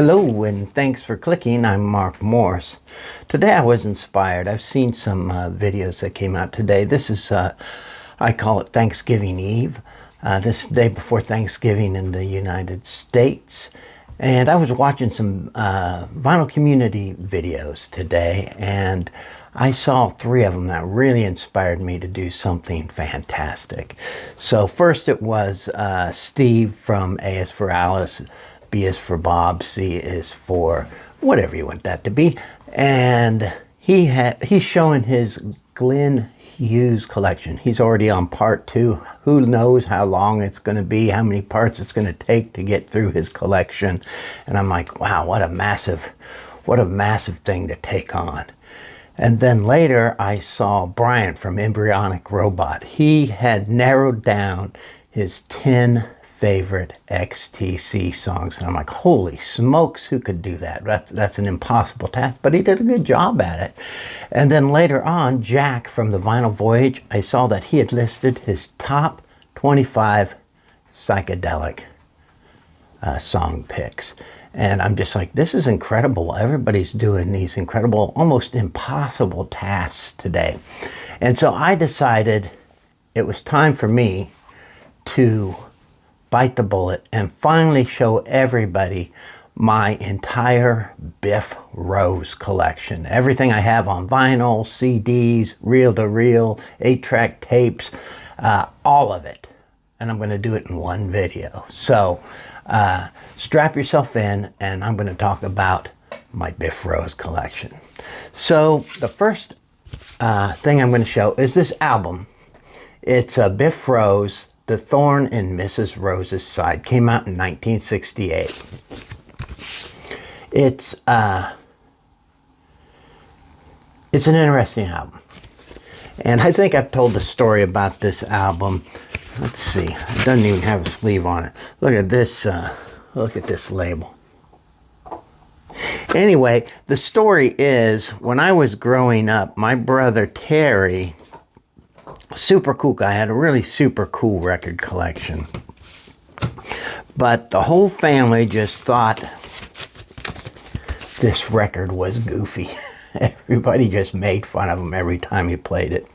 Hello and thanks for clicking. I'm Mark Morse. Today I was inspired. I've seen some videos that came out today. This is, I call it Thanksgiving Eve. This is the day before Thanksgiving in the United States. And I was watching some vinyl community videos today, and I saw 3 of them that really inspired me to do something fantastic. So first it was Steve from A is for Alice, B is for Bob, C is for whatever you want that to be. And he's showing his Glenn Hughes collection. He's already on part 2. Who knows how long it's going to be, how many parts it's going to take to get through his collection. And I'm like, wow, what a massive thing to take on. And then later I saw Brian from Embryonic Robot. He had narrowed down his 10 favorite XTC songs. And I'm like, holy smokes, who could do that? That's an impossible task, but he did a good job at it. And then later on, Jack from the Vinyl Voyage, I saw that he had listed his top 25 psychedelic song picks. And I'm just like, this is incredible. Everybody's doing these incredible, almost impossible tasks today. And so I decided it was time for me to bite the bullet and finally show everybody my entire Biff Rose collection. Everything I have on vinyl, CDs, reel-to-reel, 8-track tapes, all of it. And I'm going to do it in one video. So strap yourself in, and I'm going to talk about my Biff Rose collection. So the first thing I'm going to show is this album. It's a Biff Rose, The Thorn in Mrs. Rose's Side. Came out in 1968. It's an interesting album. And I think I've told the story about this album. Let's see, it doesn't even have a sleeve on it. Look at this label. Anyway, the story is, when I was growing up, my brother Terry, super cool guy, had a really super cool record collection. But the whole family just thought this record was goofy. Everybody just made fun of him every time he played it.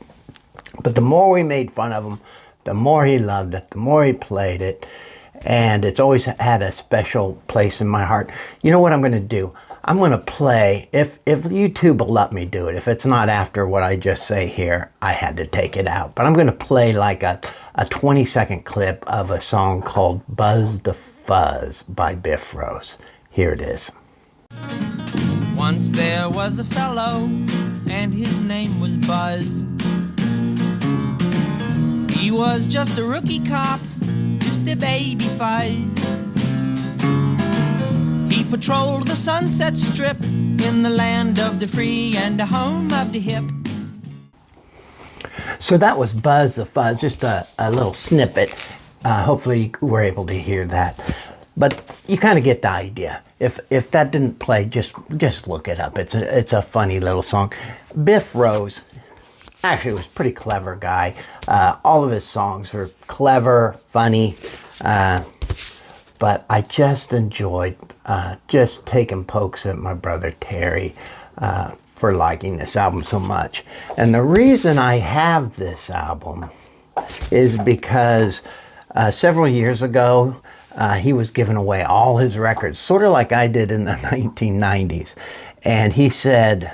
But the more we made fun of him, the more he loved it, the more he played it, and it's always had a special place in my heart. You know what I'm going to do? I'm going to play, if YouTube will let me do it, if it's not after what I just say here, I had to take it out. But I'm going to play like a 20-second clip of a song called Buzz the Fuzz by Biff Rose. Here it is. Once there was a fellow, and his name was Buzz. He was just a rookie cop, just a baby fuzz. He patrolled the Sunset Strip in the land of the free and the home of the hip. So that was Buzz the Fuzz, just a little snippet. Hopefully you were able to hear that. But you kind of get the idea. If that didn't play, just look it up. It's a funny little song. Biff Rose actually was a pretty clever guy. All of his songs were clever, funny, but I just enjoyed just taking pokes at my brother Terry for liking this album so much. And the reason I have this album is because several years ago, he was giving away all his records, sort of like I did in the 1990s. And he said,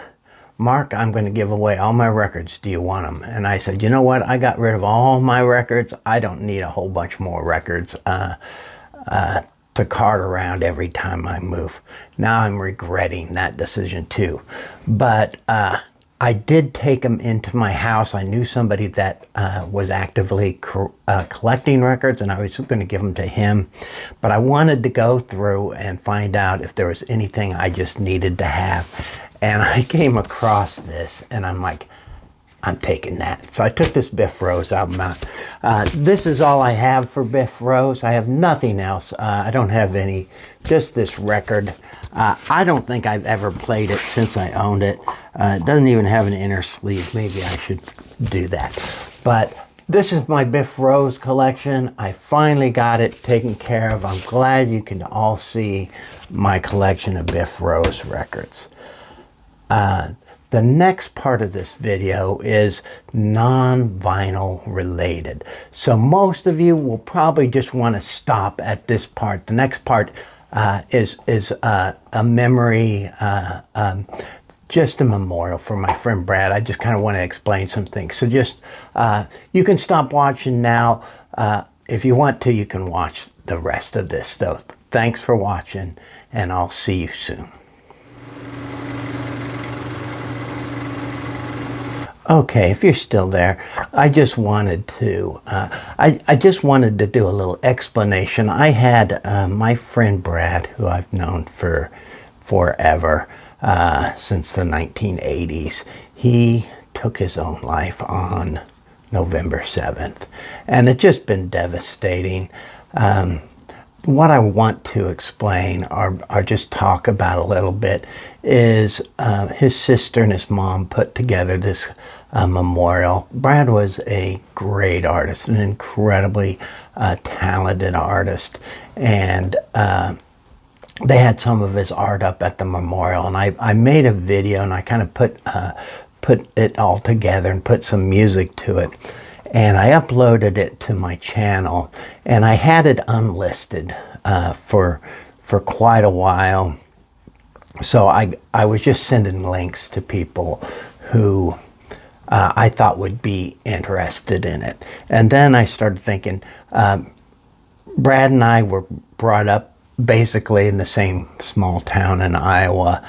Mark, I'm going to give away all my records. Do you want them? And I said, you know what? I got rid of all my records. I don't need a whole bunch more records to cart around every time I move. Now I'm regretting that decision too. But I did take them into my house. I knew somebody that was actively collecting records, and I was going to give them to him. But I wanted to go through and find out if there was anything I just needed to have. And I came across this, and I'm like, I'm taking that. So I took this Biff Rose album out. This is all I have for Biff Rose. I have nothing else. I don't have any, just this record. I don't think I've ever played it since I owned it. It doesn't even have an inner sleeve. Maybe I should do that. But this is my Biff Rose collection. I finally got it taken care of. I'm glad you can all see my collection of Biff Rose records. The next part of this video is non-vinyl related. So most of you will probably just want to stop at this part. The next part is a memory, just a memorial for my friend Brad. I just kind of want to explain some things. So just, you can stop watching now. If you want to, you can watch the rest of this stuff. Thanks for watching, and I'll see you soon. Okay, if you're still there, I just wanted to do a little explanation. I had my friend Brad, who I've known for forever, since the 1980s. He took his own life on November 7th, and it's just been devastating. What I want to explain or just talk about a little bit is his sister and his mom put together this memorial. Brad was a great artist, an incredibly talented artist, and they had some of his art up at the memorial, and I made a video, and I kind of put it all together and put some music to it, and I uploaded it to my channel, and I had it unlisted for quite a while. So I was just sending links to people who I thought would be interested in it. And then I started thinking, Brad and I were brought up basically in the same small town in Iowa.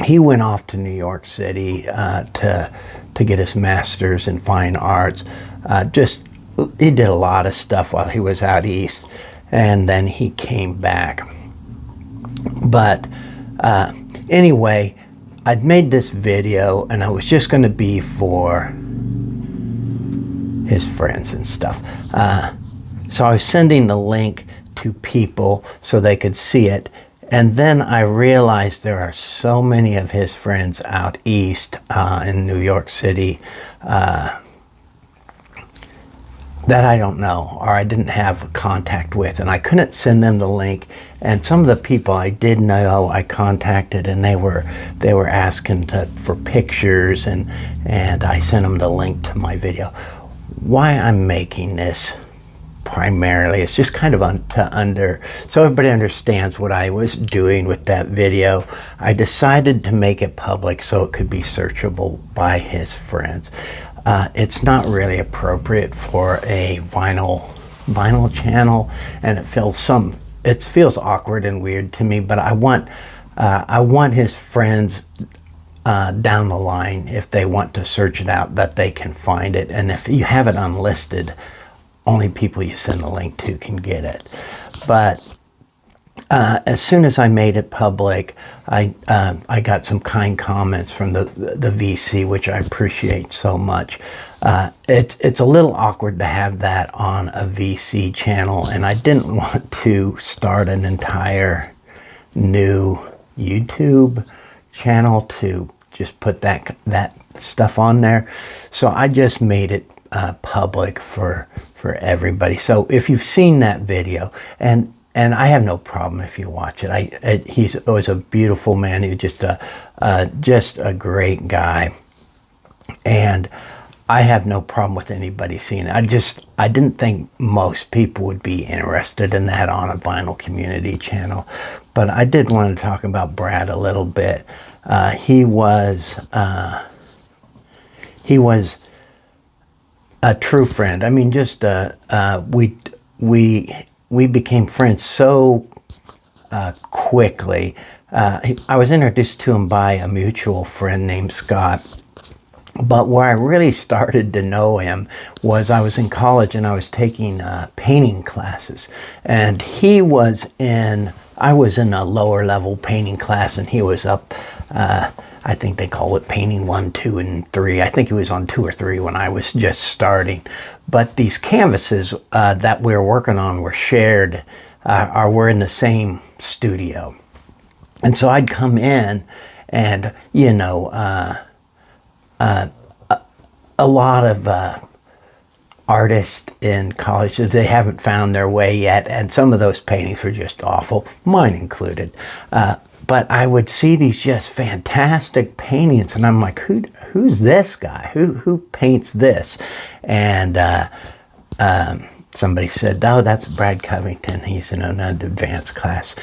He went off to New York City to get his master's in fine arts. He did a lot of stuff while he was out east, and then he came back. But anyway, I'd made this video, and I was just going to be for his friends and stuff. So I was sending the link to people so they could see it. And then I realized there are so many of his friends out east in New York City that I don't know, or I didn't have contact with, and I couldn't send them the link. And some of the people I did know, I contacted, and they were asking for pictures, and I sent them the link to my video. Why I'm making this primarily, it's just kind of so everybody understands what I was doing with that video. I decided to make it public so it could be searchable by his friends. It's not really appropriate for a vinyl channel, and it feels awkward and weird to me. But I want his friends down the line, if they want to search it out, that they can find it. And if you have it unlisted, only people you send the link to can get it. But as soon as I made it public, I got some kind comments from the VC, which I appreciate so much. It's a little awkward to have that on a VC channel, and I didn't want to start an entire new YouTube channel to just put that stuff on there. So I just made it public for everybody. So if you've seen that video, and I have no problem if you watch it. He was a beautiful man. He was just a great guy, and I have no problem with anybody seeing it. I didn't think most people would be interested in that on a vinyl community channel, but I did want to talk about Brad a little bit. He was a true friend. I mean, just we became friends so quickly. I was introduced to him by a mutual friend named Scott. But where I really started to know him was I was in college, and I was taking painting classes. And I was in a lower level painting class, and he was up, I think they call it painting 1, 2, and 3. I think he was on 2 or 3 when I was just starting. But these canvases that we were working on were shared, or were in the same studio. And so I'd come in, and, a lot of artists in college that they haven't found their way yet, and some of those paintings were just awful, mine included. But I would see these just fantastic paintings, and I'm like, who's this guy? Who paints this? And somebody said, oh, that's Brad Covington. He's in an advanced class.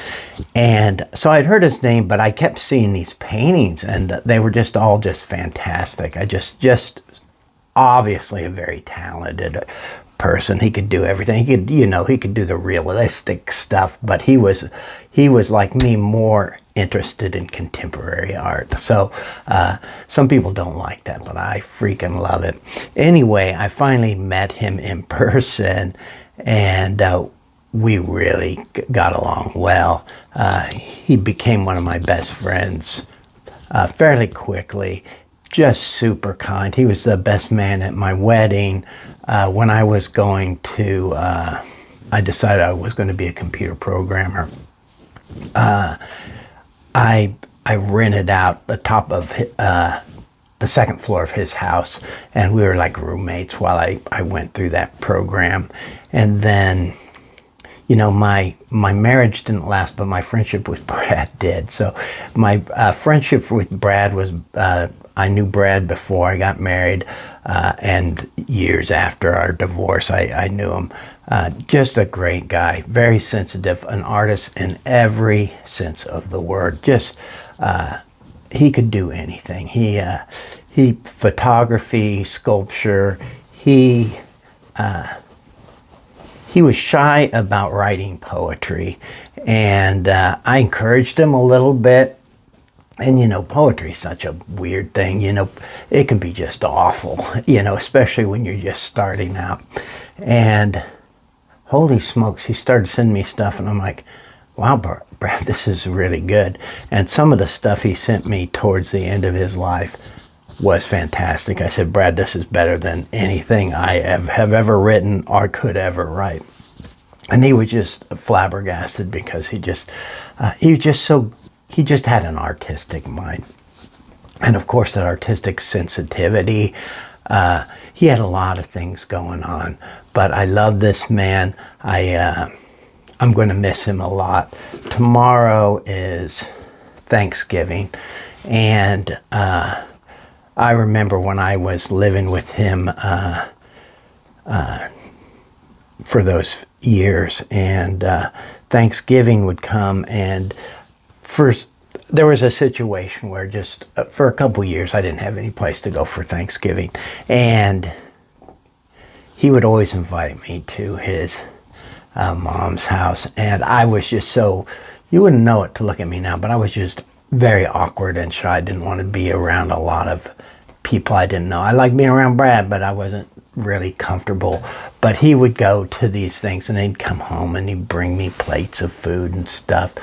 And so I'd heard his name, but I kept seeing these paintings, and they were just all just fantastic. I just obviously a very talented person. He could do everything. He could, he could do the realistic stuff, but he was like me, more interested in contemporary art. So some people don't like that, but I freaking love it. Anyway, I finally met him in person, and we really got along well. He became one of my best friends fairly quickly. Just super kind. He was the best man at my wedding. When I was going to, I decided I was going to be a computer programmer. I rented out the top of the second floor of his house, and we were like roommates while I went through that program. And then, my marriage didn't last, but my friendship with Brad did. So my friendship with Brad was, I knew Brad before I got married, and years after our divorce, I knew him. Just a great guy, very sensitive, an artist in every sense of the word. Just, he could do anything. He photography, sculpture, he was shy about writing poetry, and I encouraged him a little bit. And, poetry is such a weird thing, it can be just awful, especially when you're just starting out. And holy smokes, he started sending me stuff, and I'm like, wow, Brad, this is really good. And some of the stuff he sent me towards the end of his life was fantastic. I said, Brad, this is better than anything I have ever written or could ever write. And he was just flabbergasted, because he just had an artistic mind. And of course, that artistic sensitivity. He had a lot of things going on, but I love this man. I'm going to miss him a lot. Tomorrow is Thanksgiving, and I remember when I was living with him for those years, and Thanksgiving would come, and first, there was a situation where just for a couple years I didn't have any place to go for Thanksgiving, and he would always invite me to his mom's house, and I was just so, you wouldn't know it to look at me now, but I was just very awkward and shy. I didn't want to be around a lot of people I didn't know. I liked being around Brad, but I wasn't really comfortable. But he would go to these things, and he'd come home and he'd bring me plates of food and stuff.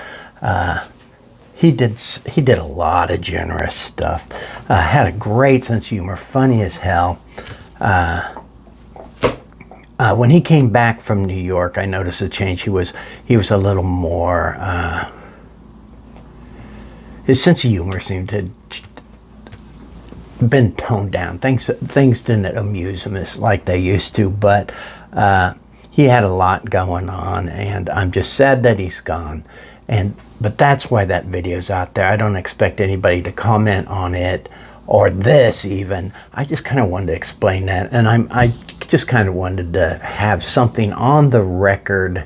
He did a lot of generous stuff. Had a great sense of humor, funny as hell. When he came back from New York, I noticed a change. He was a little more. His sense of humor seemed to been toned down. Things didn't amuse him as like they used to, but he had a lot going on, and I'm just sad that he's gone. But that's why that video's out there. I don't expect anybody to comment on it or this even. I just kind of wanted to explain that, and I just kind of wanted to have something on the record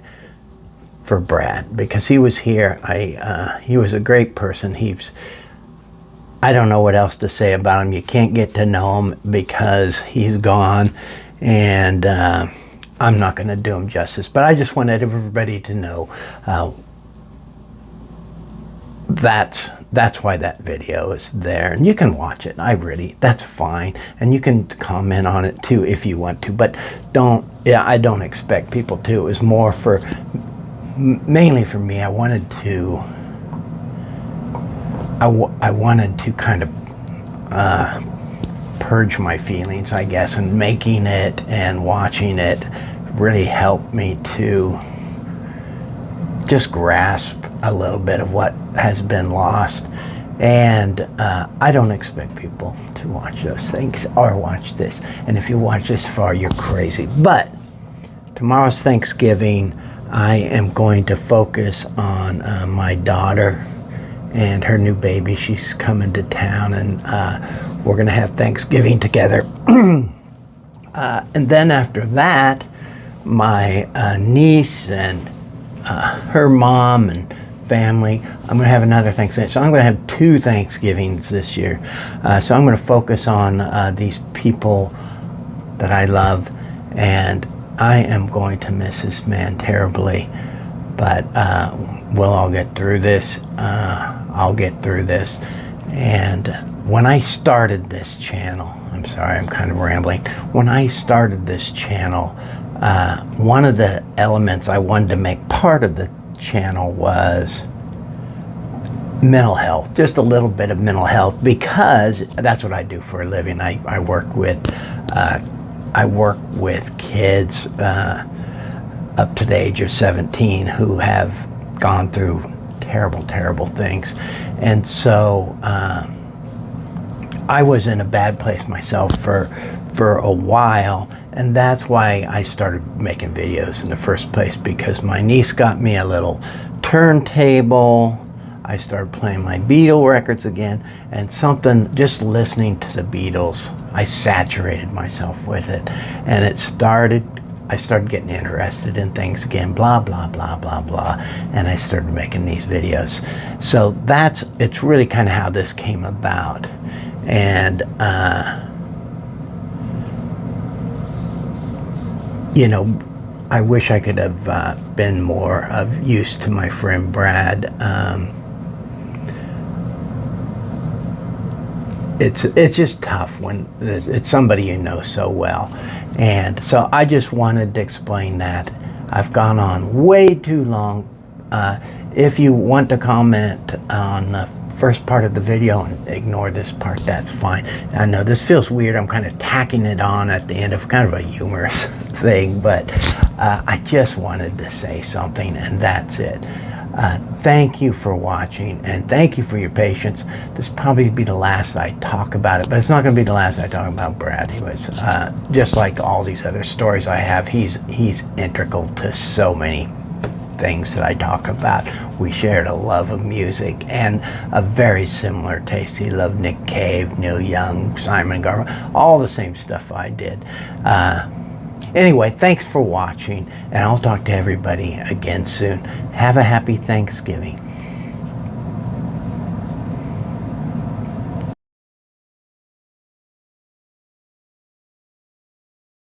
for Brad, because he was here. He was a great person. I don't know what else to say about him. You can't get to know him because he's gone, and I'm not going to do him justice. But I just wanted everybody to know that's why that video is there, and you can watch it. That's fine, and you can comment on it too if you want to, but I don't expect people to. It was more mainly for me. I wanted to kind of purge my feelings, I guess, and making it and watching it really helped me to just grasp a little bit of what has been lost. And I don't expect people to watch those things or watch this. And if you watch this far, you're crazy. But tomorrow's Thanksgiving. I am going to focus on my daughter and her new baby. She's coming to town, and we're going to have Thanksgiving together. And then after that, my niece and her mom and family, I'm going to have another Thanksgiving. So I'm going to have 2 Thanksgivings this year. So I'm going to focus on these people that I love, and I am going to miss this man terribly, but we'll all get through this. I'll get through this. And when I started this channel, I'm sorry, I'm kind of rambling. When I started this channel, one of the elements I wanted to make part of the channel was mental health, just a little bit of mental health, because that's what I do for a living. I work with kids up to the age of 17 who have gone through terrible things. And so I was in a bad place myself for a while, and that's why I started making videos in the first place, because my niece got me a little turntable. I started playing my Beatle records again, and something, just listening to the Beatles, I saturated myself with it, and I started getting interested in things again, blah, blah, blah, blah, blah, and I started making these videos. So it's really kind of how this came about. And, you know, I wish I could have been more of use to my friend Brad. It's just tough when it's somebody you know so well. And so I just wanted to explain that. I've gone on way too long. If you want to comment on the first part of the video and ignore this part, that's fine. I know this feels weird. I'm kind of tacking it on at the end of kind of a humorous thing, but I just wanted to say something, and that's it. Thank you for watching, and thank you for your patience. This will probably be the last I talk about it, but it's not going to be the last I talk about Brad. He was just like all these other stories I have. He's integral to so many things that I talk about. We shared a love of music and a very similar taste. He loved Nick Cave, Neil Young, Simon Garfunkel, all the same stuff I did. Anyway, thanks for watching, and I'll talk to everybody again soon. Have a happy Thanksgiving.